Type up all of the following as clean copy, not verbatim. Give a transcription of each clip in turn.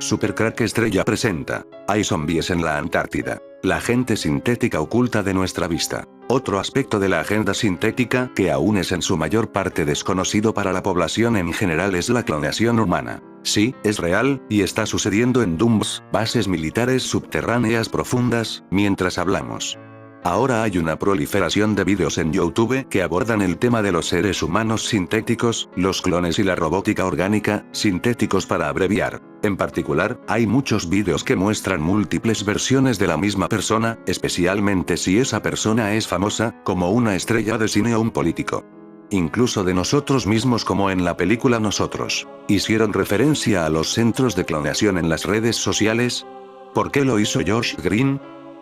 Supercrack Estrella presenta. Hay zombies en la Antártida. La gente sintética oculta de nuestra vista. Otro aspecto de la agenda sintética que aún es en su mayor parte desconocido para la población en general es la clonación humana. Sí, es real, y está sucediendo en Dumbs, bases militares subterráneas profundas, mientras hablamos. Ahora hay una proliferación de vídeos en YouTube que abordan el tema de los seres humanos sintéticos, los clones y la robótica orgánica, sintéticos para abreviar. En particular, hay muchos vídeos que muestran múltiples versiones de la misma persona, especialmente si esa persona es famosa, como una estrella de cine o un político. Incluso de nosotros mismos, como en la película Nosotros. ¿Hicieron referencia a los centros de clonación en las redes sociales? ¿Por qué lo hizo Josh Green?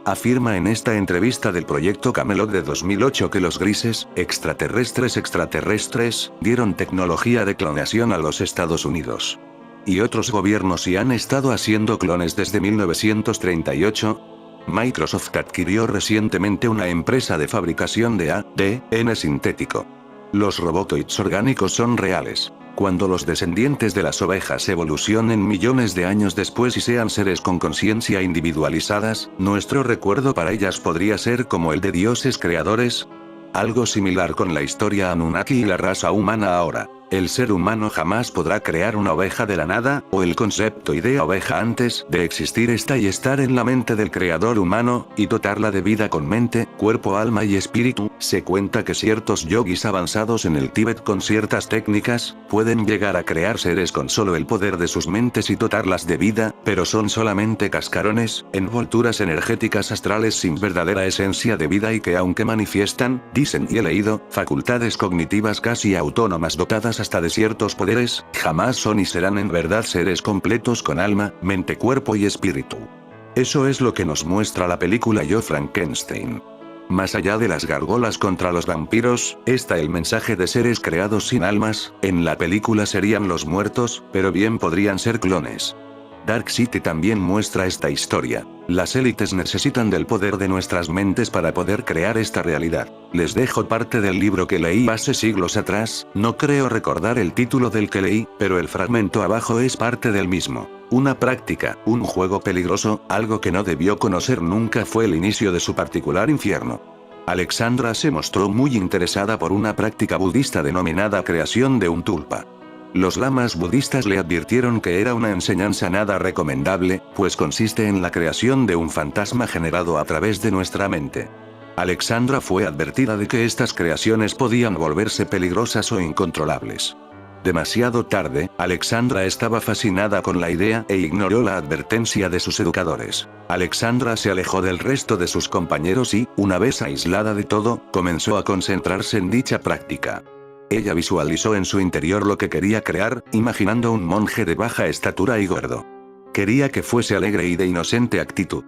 Afirma en esta entrevista del proyecto Camelot de 2008 que los grises, extraterrestres, dieron tecnología de clonación a los Estados Unidos. Y otros gobiernos y han estado haciendo clones desde 1938. Microsoft adquirió recientemente una empresa de fabricación de ADN sintético. Los robotoides orgánicos son reales. Cuando los descendientes de las ovejas evolucionen millones de años después y sean seres con conciencia individualizadas, nuestro recuerdo para ellas podría ser como el de dioses creadores. Algo similar con la historia Anunnaki y la raza humana ahora. El ser humano jamás podrá crear una oveja de la nada, o el concepto idea oveja antes de existir está y estar en la mente del creador humano, y dotarla de vida con mente, cuerpo, alma y espíritu. Se cuenta que ciertos yogis avanzados en el Tíbet con ciertas técnicas, pueden llegar a crear seres con solo el poder de sus mentes y dotarlas de vida, pero son solamente cascarones, envolturas energéticas astrales sin verdadera esencia de vida y que aunque manifiestan, dicen y he leído, facultades cognitivas casi autónomas dotadas hasta de ciertos poderes, jamás son y serán en verdad seres completos con alma, mente, cuerpo y espíritu. Eso es lo que nos muestra la película Yo Frankenstein. Más allá de las gárgolas contra los vampiros, está el mensaje de seres creados sin almas. En la película serían los muertos, pero bien podrían ser clones. Dark City también muestra esta historia. Las élites necesitan del poder de nuestras mentes para poder crear esta realidad. Les dejo parte del libro que leí hace siglos atrás, no creo recordar el título del que leí, pero el fragmento abajo es parte del mismo. Una práctica, un juego peligroso, algo que no debió conocer nunca fue el inicio de su particular infierno. Alexandra se mostró muy interesada por una práctica budista denominada creación de un tulpa. Los lamas budistas le advirtieron que era una enseñanza nada recomendable, pues consiste en la creación de un fantasma generado a través de nuestra mente. Alexandra fue advertida de que estas creaciones podían volverse peligrosas o incontrolables. Demasiado tarde, Alexandra estaba fascinada con la idea e ignoró la advertencia de sus educadores. Alexandra se alejó del resto de sus compañeros y, una vez aislada de todo, comenzó a concentrarse en dicha práctica. Ella visualizó en su interior lo que quería crear, imaginando un monje de baja estatura y gordo. Quería que fuese alegre y de inocente actitud.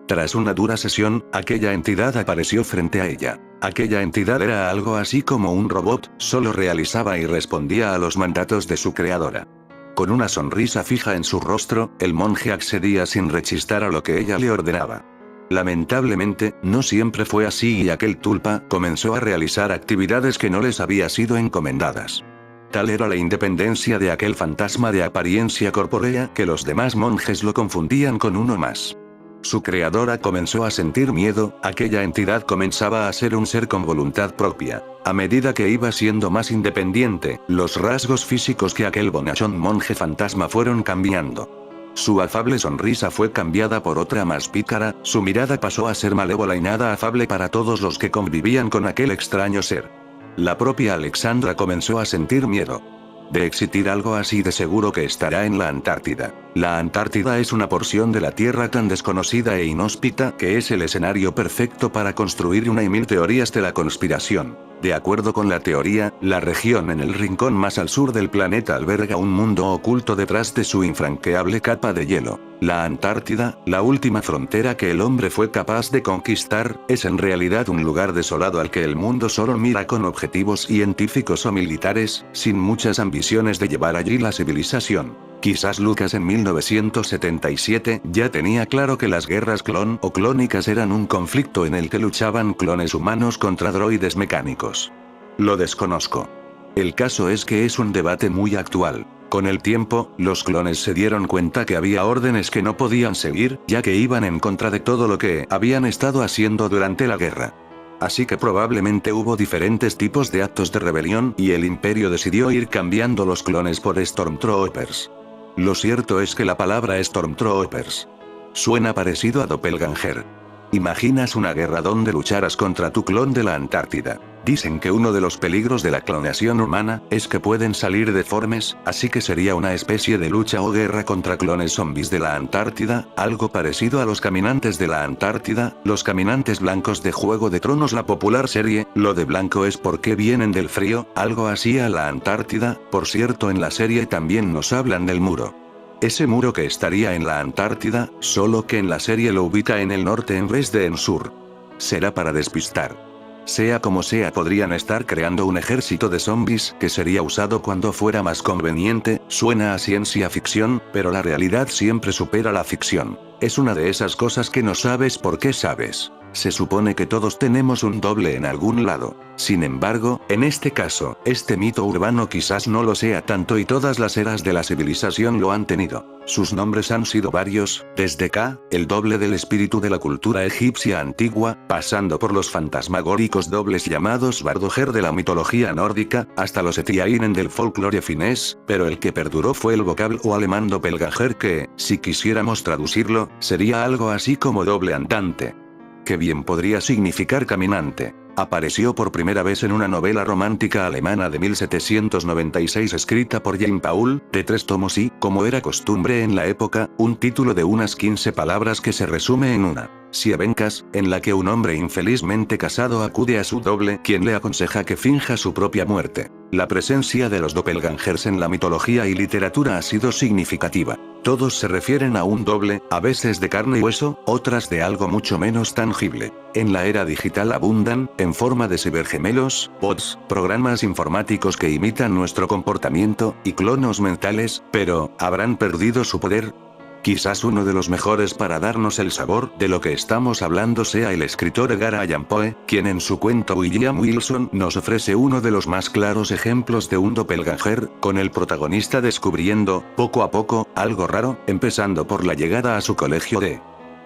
Tras una dura sesión, aquella entidad apareció frente a ella. Aquella entidad era algo así como un robot, solo realizaba y respondía a los mandatos de su creadora. Con una sonrisa fija en su rostro, el monje accedía sin rechistar a lo que ella le ordenaba. Lamentablemente, no siempre fue así y aquel tulpa comenzó a realizar actividades que no les había sido encomendadas. Tal era la independencia de aquel fantasma de apariencia corpórea que los demás monjes lo confundían con uno más. Su creadora comenzó a sentir miedo, aquella entidad comenzaba a ser un ser con voluntad propia. A medida que iba siendo más independiente, los rasgos físicos que aquel bonachón monje fantasma fueron cambiando. Su afable sonrisa fue cambiada por otra más pícara, su mirada pasó a ser malévola y nada afable para todos los que convivían con aquel extraño ser. La propia Alexandra comenzó a sentir miedo. De existir algo así de seguro que estará en la Antártida. La Antártida es una porción de la Tierra tan desconocida e inhóspita que es el escenario perfecto para construir una y mil teorías de la conspiración. De acuerdo con la teoría, la región en el rincón más al sur del planeta alberga un mundo oculto detrás de su infranqueable capa de hielo. La Antártida, la última frontera que el hombre fue capaz de conquistar, es en realidad un lugar desolado al que el mundo solo mira con objetivos científicos o militares, sin muchas ambiciones de llevar allí la civilización. Quizás Lucas en 1977 ya tenía claro que las guerras clon o clónicas eran un conflicto en el que luchaban clones humanos contra droides mecánicos. Lo desconozco. El caso es que es un debate muy actual. Con el tiempo, los clones se dieron cuenta que había órdenes que no podían seguir, ya que iban en contra de todo lo que habían estado haciendo durante la guerra. Así que probablemente hubo diferentes tipos de actos de rebelión y el imperio decidió ir cambiando los clones por Stormtroopers. Lo cierto es que la palabra Stormtroopers suena parecido a Doppelganger. ¿Imaginas una guerra donde lucharas contra tu clon de la Antártida? Dicen que uno de los peligros de la clonación humana es que pueden salir deformes, así que sería una especie de lucha o guerra contra clones zombies de la Antártida, algo parecido a los caminantes de la Antártida, los caminantes blancos de Juego de Tronos, la popular serie. Lo de blanco es porque vienen del frío, algo así a la Antártida. Por cierto, en la serie también nos hablan del muro. Ese muro que estaría en la Antártida, solo que en la serie lo ubica en el norte en vez de en sur. Será para despistar. Sea como sea, podrían estar creando un ejército de zombies que sería usado cuando fuera más conveniente. Suena a ciencia ficción, pero la realidad siempre supera la ficción. Es una de esas cosas que no sabes por qué sabes. Se supone que todos tenemos un doble en algún lado. Sin embargo, en este caso, este mito urbano quizás no lo sea tanto y todas las eras de la civilización lo han tenido. Sus nombres han sido varios, desde Ka, el doble del espíritu de la cultura egipcia antigua, pasando por los fantasmagóricos dobles llamados Bardoger de la mitología nórdica, hasta los Etiainen del folclore finés, pero el que perduró fue el vocablo alemán Doppelganger que, si quisiéramos traducirlo, sería algo así como doble andante. Que bien podría significar caminante. Apareció por primera vez en una novela romántica alemana de 1796 escrita por Jean Paul, de 3 tomos y, como era costumbre en la época, un título de unas 15 palabras que se resume en una sievencas, en la que un hombre infelizmente casado acude a su doble, quien le aconseja que finja su propia muerte. La presencia de los doppelgangers en la mitología y literatura ha sido significativa. Todos se refieren a un doble, a veces de carne y hueso, otras de algo mucho menos tangible. En la era digital abundan, en forma de cibergemelos, bots, programas informáticos que imitan nuestro comportamiento, y clonos mentales, pero, ¿habrán perdido su poder? Quizás uno de los mejores para darnos el sabor de lo que estamos hablando sea el escritor Edgar Allan Poe, quien en su cuento William Wilson nos ofrece uno de los más claros ejemplos de un doppelganger, con el protagonista descubriendo, poco a poco, algo raro, empezando por la llegada a su colegio de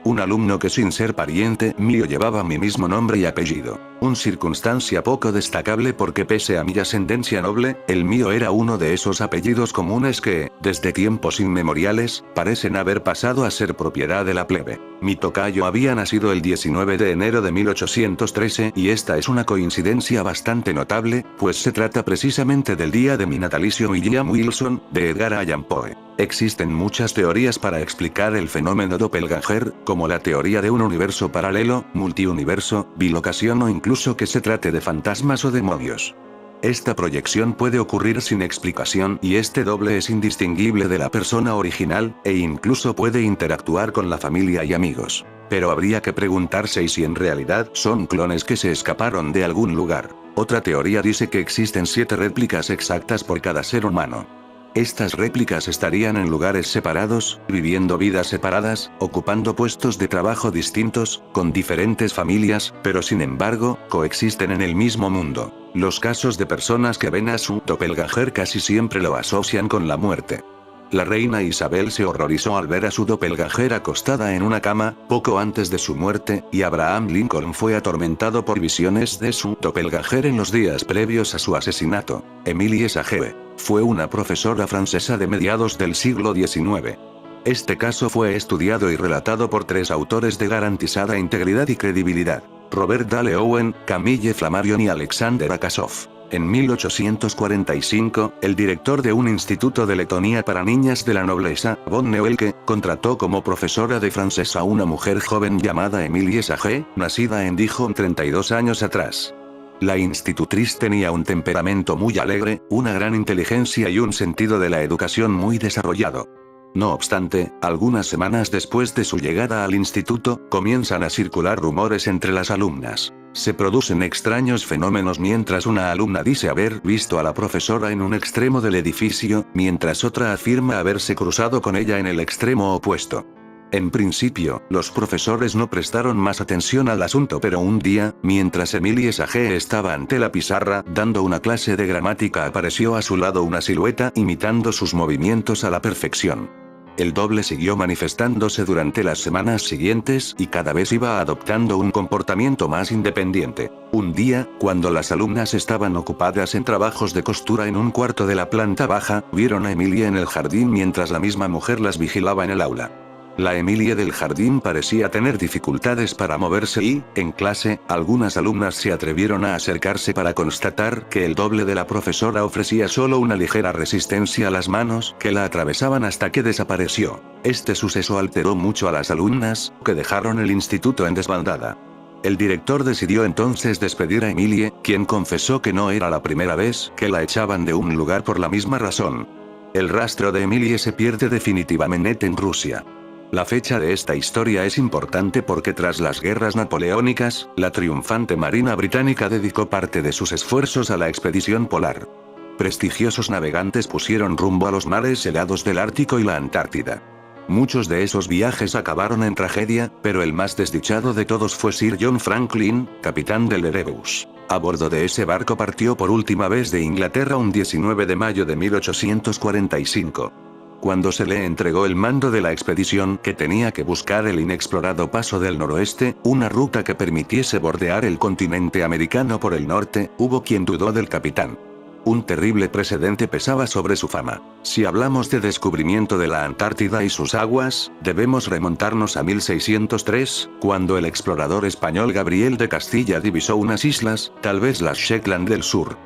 un alumno que sin ser pariente mío llevaba mi mismo nombre y apellido. Una circunstancia poco destacable porque pese a mi ascendencia noble, el mío era uno de esos apellidos comunes que, desde tiempos inmemoriales, parecen haber pasado a ser propiedad de la plebe. Mi tocayo había nacido el 19 de enero de 1813 y esta es una coincidencia bastante notable, pues se trata precisamente del día de mi natalicio William Wilson, de Edgar Allan Poe. Existen muchas teorías para explicar el fenómeno doppelganger, como la teoría de un universo paralelo, multiuniverso, bilocación o incluso que se trate de fantasmas o demonios. Esta proyección puede ocurrir sin explicación y este doble es indistinguible de la persona original, e incluso puede interactuar con la familia y amigos. Pero habría que preguntarse si en realidad son clones que se escaparon de algún lugar. Otra teoría dice que existen 7 réplicas exactas por cada ser humano. Estas réplicas estarían en lugares separados, viviendo vidas separadas, ocupando puestos de trabajo distintos, con diferentes familias, pero sin embargo, coexisten en el mismo mundo. Los casos de personas que ven a su doppelganger casi siempre lo asocian con la muerte. La reina Isabel se horrorizó al ver a su doppelganger acostada en una cama, poco antes de su muerte, y Abraham Lincoln fue atormentado por visiones de su doppelganger en los días previos a su asesinato. Emilie Sage fue una profesora francesa de mediados del siglo XIX. Este caso fue estudiado y relatado por 3 autores de garantizada integridad y credibilidad: Robert Dale Owen, Camille Flammarion y Alexander Akasov. En 1845, el director de un instituto de Letonia para niñas de la nobleza, von Neuelke, contrató como profesora de francés a una mujer joven llamada Emilie Sage, nacida en Dijon 32 años atrás. La institutriz tenía un temperamento muy alegre, una gran inteligencia y un sentido de la educación muy desarrollado. No obstante, algunas semanas después de su llegada al instituto, comienzan a circular rumores entre las alumnas. Se producen extraños fenómenos mientras una alumna dice haber visto a la profesora en un extremo del edificio, mientras otra afirma haberse cruzado con ella en el extremo opuesto. En principio, los profesores no prestaron más atención al asunto, pero un día, mientras Emilie Sage estaba ante la pizarra dando una clase de gramática, apareció a su lado una silueta imitando sus movimientos a la perfección. El doble siguió manifestándose durante las semanas siguientes y cada vez iba adoptando un comportamiento más independiente. Un día, cuando las alumnas estaban ocupadas en trabajos de costura en un cuarto de la planta baja, vieron a Emilie en el jardín mientras la misma mujer las vigilaba en el aula. La Emilie del jardín parecía tener dificultades para moverse y, en clase, algunas alumnas se atrevieron a acercarse para constatar que el doble de la profesora ofrecía solo una ligera resistencia a las manos que la atravesaban hasta que desapareció. Este suceso alteró mucho a las alumnas, que dejaron el instituto en desbandada. El director decidió entonces despedir a Emilie, quien confesó que no era la primera vez que la echaban de un lugar por la misma razón. El rastro de Emilie se pierde definitivamente en Rusia. La fecha de esta historia es importante porque tras las guerras napoleónicas, la triunfante Marina británica dedicó parte de sus esfuerzos a la expedición polar. Prestigiosos navegantes pusieron rumbo a los mares helados del Ártico y la Antártida. Muchos de esos viajes acabaron en tragedia, pero el más desdichado de todos fue Sir John Franklin, capitán del Erebus. A bordo de ese barco partió por última vez de Inglaterra un 19 de mayo de 1845. Cuando se le entregó el mando de la expedición que tenía que buscar el inexplorado paso del noroeste, una ruta que permitiese bordear el continente americano por el norte, hubo quien dudó del capitán. Un terrible precedente pesaba sobre su fama. Si hablamos de descubrimiento de la Antártida y sus aguas, debemos remontarnos a 1603, cuando el explorador español Gabriel de Castilla divisó unas islas, tal vez las Shetland del Sur.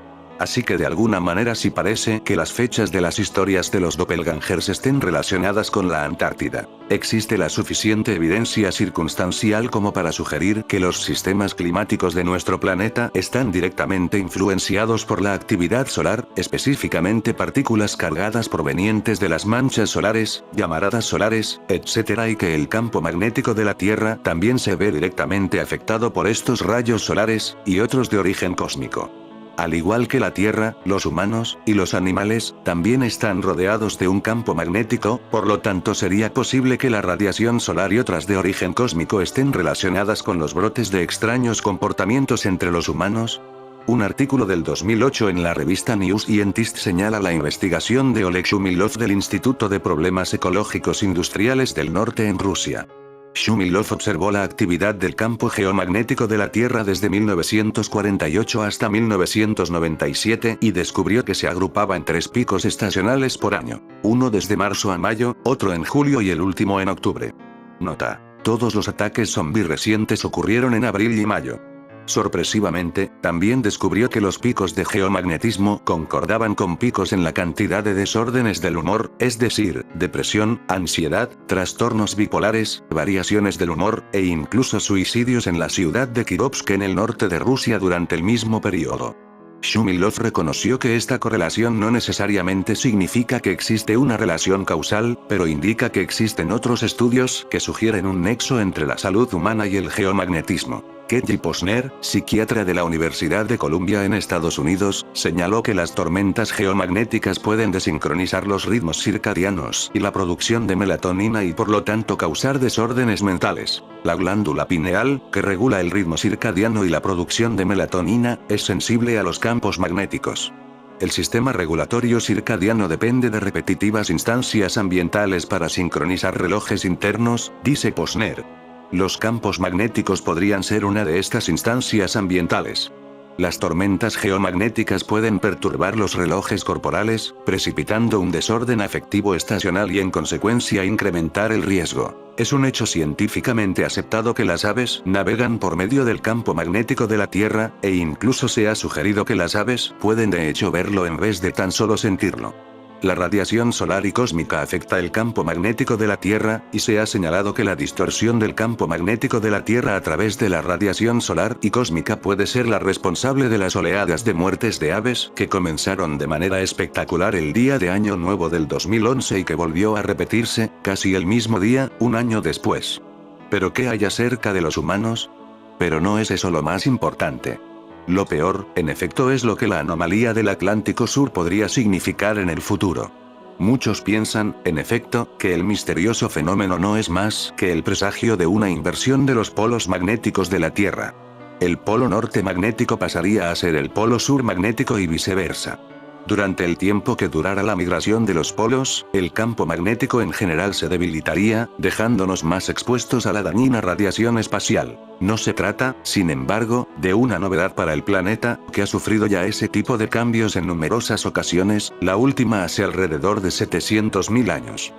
Así que de alguna manera sí parece que las fechas de las historias de los doppelgangers estén relacionadas con la Antártida. Existe la suficiente evidencia circunstancial como para sugerir que los sistemas climáticos de nuestro planeta están directamente influenciados por la actividad solar, específicamente partículas cargadas provenientes de las manchas solares, llamaradas solares, etc. y que el campo magnético de la Tierra también se ve directamente afectado por estos rayos solares, y otros de origen cósmico. Al igual que la Tierra, los humanos, y los animales, también están rodeados de un campo magnético, por lo tanto sería posible que la radiación solar y otras de origen cósmico estén relacionadas con los brotes de extraños comportamientos entre los humanos. Un artículo del 2008 en la revista New Scientist señala la investigación de Oleg Shumilov del Instituto de Problemas Ecológicos Industriales del Norte en Rusia. Shumilov observó la actividad del campo geomagnético de la Tierra desde 1948 hasta 1997 y descubrió que se agrupaba en 3 picos estacionales por año. Uno desde marzo a mayo, otro en julio y el último en octubre. Nota: todos los ataques zombie recientes ocurrieron en abril y mayo. Sorpresivamente, también descubrió que los picos de geomagnetismo concordaban con picos en la cantidad de desórdenes del humor, es decir, depresión, ansiedad, trastornos bipolares, variaciones del humor, e incluso suicidios en la ciudad de Kirovsk en el norte de Rusia durante el mismo periodo. Shumilov reconoció que esta correlación no necesariamente significa que existe una relación causal, pero indica que existen otros estudios que sugieren un nexo entre la salud humana y el geomagnetismo. Ketty Posner, psiquiatra de la Universidad de Columbia en Estados Unidos, señaló que las tormentas geomagnéticas pueden desincronizar los ritmos circadianos y la producción de melatonina y por lo tanto causar desórdenes mentales. La glándula pineal, que regula el ritmo circadiano y la producción de melatonina, es sensible a los campos magnéticos. El sistema regulatorio circadiano depende de repetitivas instancias ambientales para sincronizar relojes internos, dice Posner. Los campos magnéticos podrían ser una de estas instancias ambientales. Las tormentas geomagnéticas pueden perturbar los relojes corporales, precipitando un desorden afectivo estacional y en consecuencia incrementar el riesgo. Es un hecho científicamente aceptado que las aves navegan por medio del campo magnético de la Tierra, e incluso se ha sugerido que las aves pueden de hecho verlo en vez de tan solo sentirlo. La radiación solar y cósmica afecta el campo magnético de la Tierra, y se ha señalado que la distorsión del campo magnético de la Tierra a través de la radiación solar y cósmica puede ser la responsable de las oleadas de muertes de aves que comenzaron de manera espectacular el día de Año Nuevo del 2011 y que volvió a repetirse, casi el mismo día, un año después. ¿Pero qué hay acerca de los humanos? Pero no es eso lo más importante. Lo peor, en efecto, es lo que la anomalía del Atlántico Sur podría significar en el futuro. Muchos piensan, en efecto, que el misterioso fenómeno no es más que el presagio de una inversión de los polos magnéticos de la Tierra. El polo norte magnético pasaría a ser el polo sur magnético y viceversa. Durante el tiempo que durara la migración de los polos, el campo magnético en general se debilitaría, dejándonos más expuestos a la dañina radiación espacial. No se trata, sin embargo, de una novedad para el planeta, que ha sufrido ya ese tipo de cambios en numerosas ocasiones, la última hace alrededor de 700.000 años.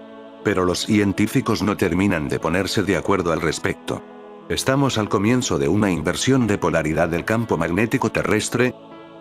Pero los científicos no terminan de ponerse de acuerdo al respecto. ¿Estamos al comienzo de una inversión de polaridad del campo magnético terrestre?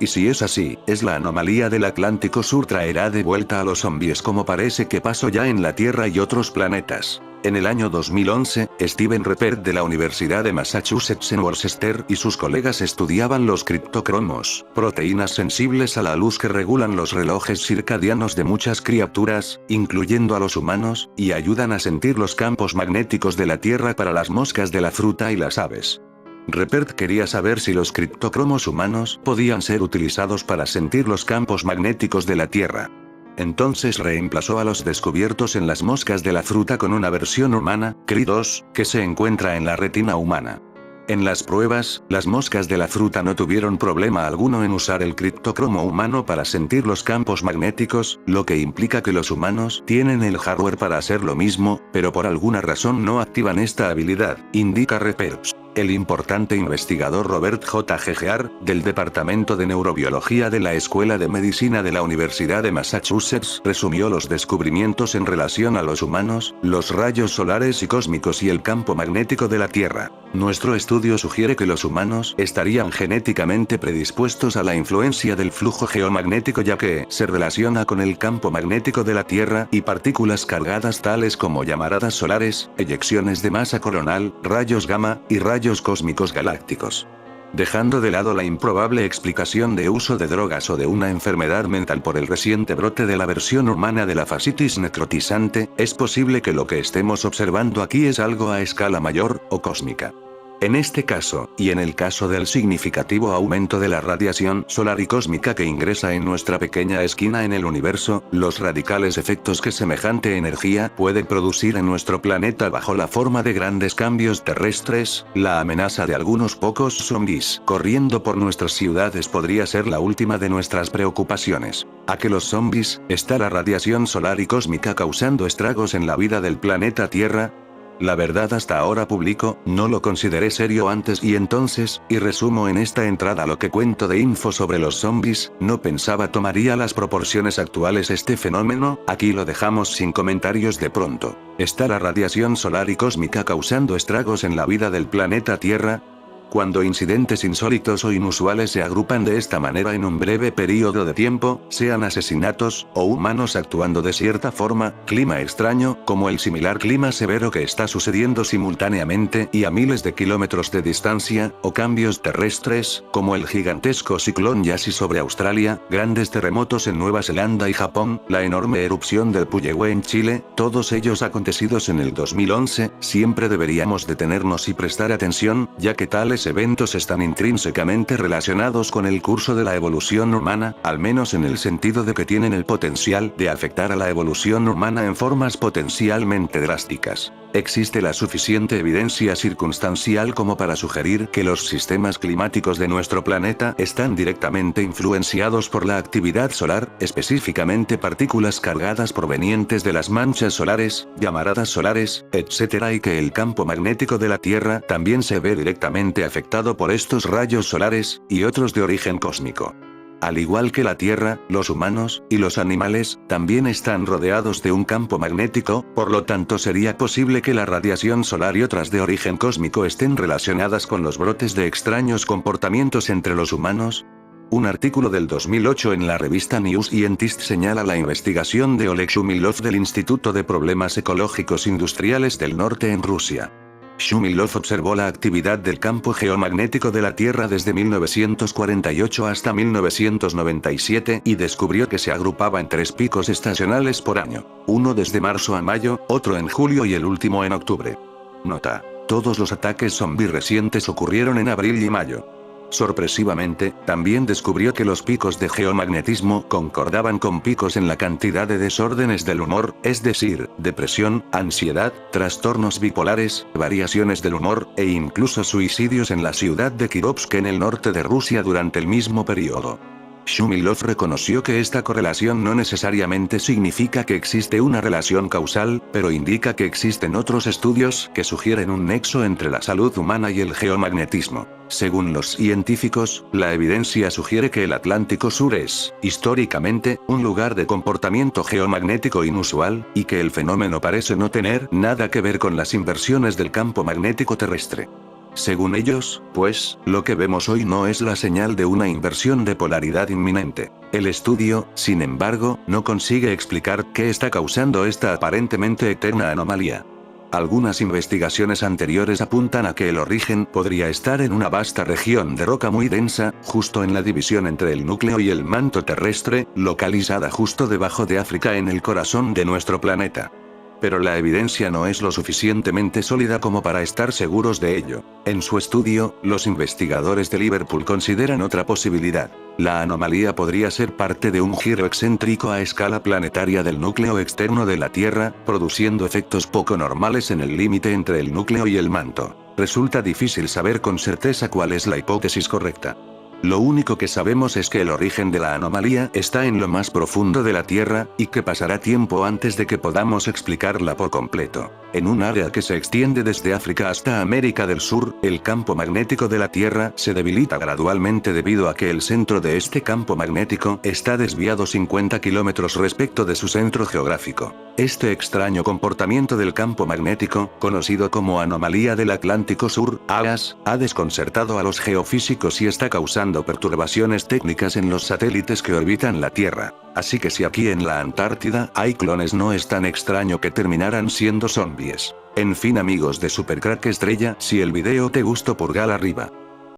Y si es así, ¿es la anomalía del Atlántico Sur traerá de vuelta a los zombies como parece que pasó ya en la Tierra y otros planetas? En el año 2011, Steven Reppert de la Universidad de Massachusetts en Worcester y sus colegas estudiaban los criptocromos, proteínas sensibles a la luz que regulan los relojes circadianos de muchas criaturas, incluyendo a los humanos, y ayudan a sentir los campos magnéticos de la Tierra para las moscas de la fruta y las aves. Reppert quería saber si los criptocromos humanos podían ser utilizados para sentir los campos magnéticos de la Tierra. Entonces reemplazó a los descubiertos en las moscas de la fruta con una versión humana, Cri2, que se encuentra en la retina humana. En las pruebas, las moscas de la fruta no tuvieron problema alguno en usar el criptocromo humano para sentir los campos magnéticos, lo que implica que los humanos tienen el hardware para hacer lo mismo, pero por alguna razón no activan esta habilidad, indica Reppert. El importante investigador Robert J. Gegear, del Departamento de Neurobiología de la Escuela de Medicina de la Universidad de Massachusetts, resumió los descubrimientos en relación a los humanos, los rayos solares y cósmicos y el campo magnético de la Tierra. Nuestro estudio sugiere que los humanos estarían genéticamente predispuestos a la influencia del flujo geomagnético ya que se relaciona con el campo magnético de la Tierra y partículas cargadas tales como llamaradas solares, eyecciones de masa coronal, rayos gamma, y rayos cósmicos galácticos. Dejando de lado la improbable explicación de uso de drogas o de una enfermedad mental por el reciente brote de la versión humana de la fascitis necrotizante, es posible que lo que estemos observando aquí es algo a escala mayor, o cósmica. En este caso, y en el caso del significativo aumento de la radiación solar y cósmica que ingresa en nuestra pequeña esquina en el universo, los radicales efectos que semejante energía puede producir en nuestro planeta bajo la forma de grandes cambios terrestres, la amenaza de algunos pocos zombies corriendo por nuestras ciudades podría ser la última de nuestras preocupaciones. ¿A que los zombies, está la radiación solar y cósmica causando estragos en la vida del planeta Tierra? La verdad hasta ahora publico, no lo consideré serio antes y entonces, y resumo en esta entrada lo que cuento de info sobre los zombies, no pensaba tomaría las proporciones actuales este fenómeno, aquí lo dejamos sin comentarios de pronto. ¿Está la radiación solar y cósmica causando estragos en la vida del planeta Tierra? Cuando incidentes insólitos o inusuales se agrupan de esta manera en un breve periodo de tiempo, sean asesinatos, o humanos actuando de cierta forma, clima extraño, como el similar clima severo que está sucediendo simultáneamente y a miles de kilómetros de distancia, o cambios terrestres, como el gigantesco ciclón Yasi sobre Australia, grandes terremotos en Nueva Zelanda y Japón, la enorme erupción del Puyehue en Chile, todos ellos acontecidos en el 2011, siempre deberíamos detenernos y prestar atención, ya que tales eventos están intrínsecamente relacionados con el curso de la evolución humana, al menos en el sentido de que tienen el potencial de afectar a la evolución humana en formas potencialmente drásticas. Existe la suficiente evidencia circunstancial como para sugerir que los sistemas climáticos de nuestro planeta están directamente influenciados por la actividad solar, específicamente partículas cargadas provenientes de las manchas solares, llamaradas solares, etc. y que el campo magnético de la Tierra también se ve directamente afectado por estos rayos solares, y otros de origen cósmico. Al igual que la Tierra, los humanos, y los animales, también están rodeados de un campo magnético, por lo tanto sería posible que la radiación solar y otras de origen cósmico estén relacionadas con los brotes de extraños comportamientos entre los humanos. Un artículo del 2008 en la revista New Scientist señala la investigación de Oleg Shumilov del Instituto de Problemas Ecológicos Industriales del Norte en Rusia. Shumilov observó la actividad del campo geomagnético de la Tierra desde 1948 hasta 1997 y descubrió que se agrupaba en 3 picos estacionales por año, uno desde marzo a mayo, otro en julio y el último en octubre. Nota: todos los ataques zombie recientes ocurrieron en abril y mayo. Sorpresivamente, también descubrió que los picos de geomagnetismo concordaban con picos en la cantidad de desórdenes del humor, es decir, depresión, ansiedad, trastornos bipolares, variaciones del humor, e incluso suicidios en la ciudad de Kirovsk en el norte de Rusia durante el mismo periodo. Shumilov reconoció que esta correlación no necesariamente significa que existe una relación causal, pero indica que existen otros estudios que sugieren un nexo entre la salud humana y el geomagnetismo. Según los científicos, la evidencia sugiere que el Atlántico Sur es, históricamente, un lugar de comportamiento geomagnético inusual, y que el fenómeno parece no tener nada que ver con las inversiones del campo magnético terrestre. Según ellos, pues, lo que vemos hoy no es la señal de una inversión de polaridad inminente. El estudio, sin embargo, no consigue explicar qué está causando esta aparentemente eterna anomalía. Algunas investigaciones anteriores apuntan a que el origen podría estar en una vasta región de roca muy densa, justo en la división entre el núcleo y el manto terrestre, localizada justo debajo de África en el corazón de nuestro planeta. Pero la evidencia no es lo suficientemente sólida como para estar seguros de ello. En su estudio, los investigadores de Liverpool consideran otra posibilidad. La anomalía podría ser parte de un giro excéntrico a escala planetaria del núcleo externo de la Tierra, produciendo efectos poco normales en el límite entre el núcleo y el manto. Resulta difícil saber con certeza cuál es la hipótesis correcta. Lo único que sabemos es que el origen de la anomalía está en lo más profundo de la Tierra, y que pasará tiempo antes de que podamos explicarla por completo. En un área que se extiende desde África hasta América del Sur, el campo magnético de la Tierra se debilita gradualmente debido a que el centro de este campo magnético está desviado 50 kilómetros respecto de su centro geográfico. Este extraño comportamiento del campo magnético, conocido como anomalía del Atlántico Sur, AAS, ha desconcertado a los geofísicos y está causando perturbaciones técnicas en los satélites que orbitan la Tierra. Así que si aquí en la Antártida hay clones, no es tan extraño que terminaran siendo zombies. En fin, amigos de Supercrack Estrella, si el video te gustó, pulgar arriba.